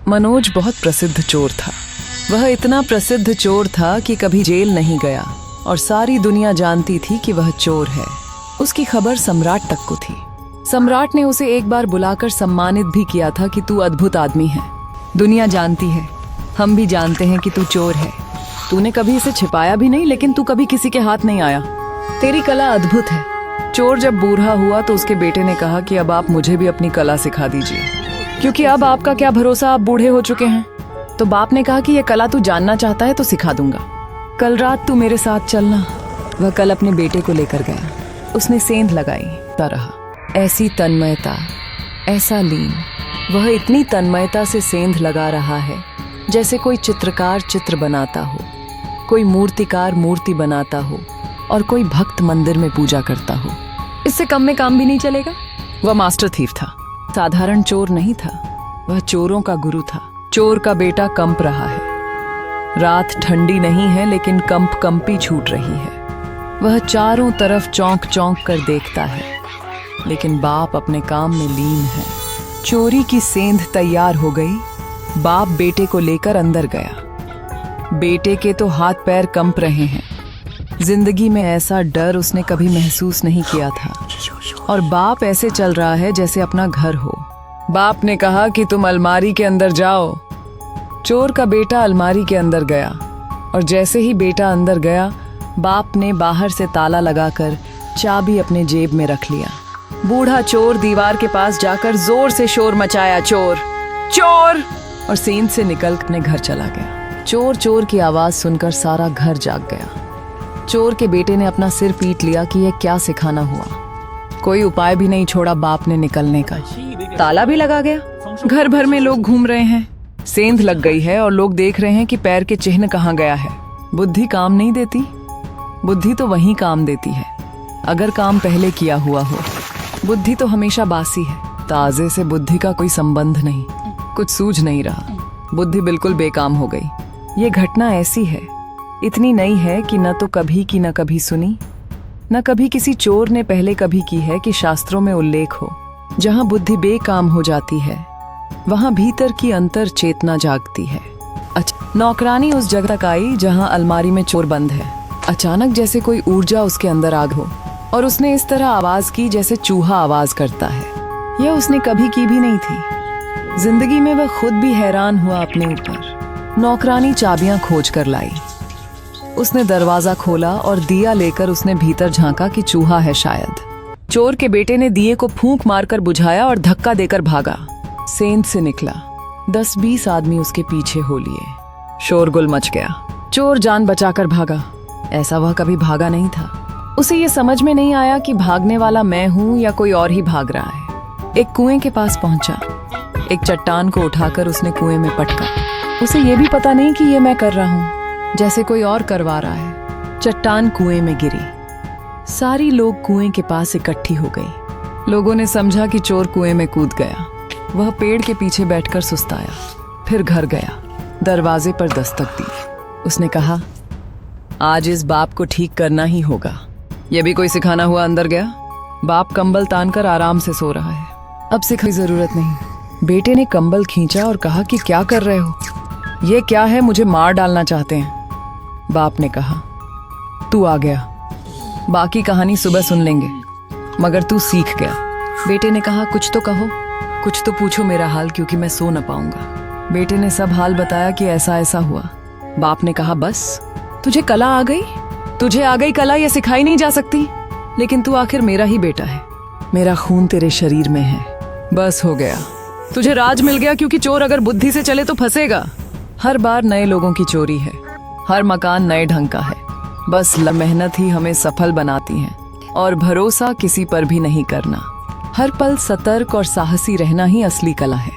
मनोज बहुत प्रसिद्ध चोर था। वह इतना प्रसिद्ध चोर था कि कभी जेल नहीं गया और सारी दुनिया जानती थी कि वह चोर है। उसकी खबर सम्राट तक को थी। सम्राट ने उसे एक बार बुलाकर सम्मानित भी किया था कि तू अद्भुत आदमी है, दुनिया जानती है, हम भी जानते हैं कि तू चोर है। तूने कभी इसे छिपाया भी नहीं, लेकिन तू कभी किसी के हाथ नहीं आया। तेरी कला अद्भुत है। चोर जब बूढ़ा हुआ तो उसके बेटे ने कहा कि अब आप मुझे भी अपनी कला सिखा दीजिए, क्योंकि अब आपका क्या भरोसा, आप बूढ़े हो चुके हैं। तो बाप ने कहा कि यह कला तू जानना चाहता है तो सिखा दूंगा। कल रात तू मेरे साथ चलना। वह कल अपने बेटे को लेकर गया। उसने सेंध लगाई, रहा ऐसी तन्मयता, ऐसा लीन। वह इतनी तन्मयता से सेंध लगा रहा है जैसे कोई चित्रकार चित्र बनाता हो, कोई मूर्तिकार मूर्ति बनाता हो और कोई भक्त मंदिर में पूजा करता हो। इससे कम में काम भी नहीं चलेगा। वह मास्टर थीफ था, साधारण चोर नहीं था। वह चोरों का गुरु था। चोर का बेटा कंप रहा है। रात ठंडी नहीं है, लेकिन कंपी छूट रही है। वह चारों तरफ चौंक चौंक कर देखता है, लेकिन बाप अपने काम में लीन है। चोरी की सेंध तैयार हो गई। बाप बेटे को लेकर अंदर गया। बेटे के तो हाथ पैर कंप रहे हैं। जिंदगी में ऐसा डर उसने कभी महसूस नहीं किया था। और बाप ऐसे चल रहा है जैसे अपना घर हो। बाप ने कहा कि तुम अलमारी के अंदर जाओ। चोर का बेटा अलमारी के अंदर गया, और जैसे ही बेटा अंदर गया, बाप ने बाहर से ताला लगाकर चाबी अपने जेब में रख लिया। बूढ़ा चोर दीवार के पास जाकर जोर से शोर मचाया, चोर चोर, और सेंध से निकल अपने घर चला गया। चोर चोर की आवाज सुनकर सारा घर जाग गया। चोर के बेटे ने अपना सिर पीट लिया कि यह क्या सिखाना हुआ। कोई उपाय भी नहीं छोड़ा बाप ने निकलने का। ताला भी लगा गया। घर भर में लोग घूम रहे हैं। सेंध लग गई है और लोग देख रहे हैं कि पैर के चिन्ह कहाँ गया है। बुद्धि काम नहीं देती। बुद्धि तो वहीं काम देती है अगर काम पहले किया हुआ हो। बुद्धि तो हमेशा बासी है। ताजे से बुद्धि का कोई संबंध नहीं। कुछ सूझ नहीं रहा। बुद्धि बिल्कुल बेकाम हो गई। ये घटना ऐसी है, इतनी नई है कि न तो कभी की न कभी सुनी, न कभी किसी चोर ने पहले कभी की है कि शास्त्रों में उल्लेख हो। जहाँ बुद्धि बेकाम हो जाती है, वहाँ भीतर की अंतर चेतना जागती है। नौकरानी उस जगह तक आई जहाँ अलमारी में चोर बंद है। अचानक जैसे कोई ऊर्जा उसके अंदर आग हो, और उसने इस तरह आवाज की जैसे चूहा आवाज करता है। यह उसने कभी की भी नहीं थी। जिंदगी में वह खुद भी हैरान हुआ अपने ऊपर। नौकरानी चाबियां खोज कर लाई। उसने दरवाजा खोला और दिया लेकर उसने भीतर झांका कि चूहा है शायद। चोर के बेटे ने दिए को फूंक मारकर बुझाया और धक्का देकर भागा। सेंध से निकला। 10-20 आदमी उसके पीछे हो लिए। शोरगुल मच गया। चोर जान बचाकर भागा। ऐसा वह कभी भागा नहीं था। उसे ये समझ में नहीं आया कि भागने वाला मैं हूँ या कोई और ही भाग रहा है। एक कुएं के पास पहुंचा। एक चट्टान को उठाकर उसने कुएं में पटका। उसे ये भी पता नहीं कि ये मैं कर रहा हूँ, जैसे कोई और करवा रहा है। चट्टान कुएं में गिरी। सारी लोग कुएं के पास इकट्ठी हो गई। लोगों ने समझा कि चोर कुएं में कूद गया। वह पेड़ के पीछे बैठकर सुस्ताया। फिर घर गया। दरवाजे पर दस्तक दी। उसने कहा, आज इस बाप को ठीक करना ही होगा। यह भी कोई सिखाना हुआ अंदर गया। बाप कंबल तानकर आराम से सो रहा है। अब सिखाने की जरूरत नहीं। बेटे ने कंबल खींचा और कहा कि क्या कर रहे हो? ये क्या है, मुझे मार डालना चाहते हैं। बाप ने कहा, तू आ गया, बाकी कहानी सुबह सुन लेंगे, मगर तू सीख गया। बेटे ने कहा, कुछ तो कहो, कुछ तो पूछो मेरा हाल, क्योंकि मैं सो न पाऊंगा। बेटे ने सब हाल बताया कि ऐसा ऐसा हुआ। बाप ने कहा, बस तुझे कला आ गई? तुझे आ गई कला, ये सिखाई नहीं जा सकती। लेकिन तू आखिर मेरा ही बेटा है। मेरा खून तेरे शरीर में है। बस हो गया, तुझे राज मिल गया, क्योंकि चोर अगर बुद्धि से चले तो फंसेगा। हर बार नए लोगों की चोरी है। हर मकान नए ढंग का है। बस मेहनत ही हमें सफल बनाती है, और भरोसा किसी पर भी नहीं करना। हर पल सतर्क और साहसी रहना ही असली कला है।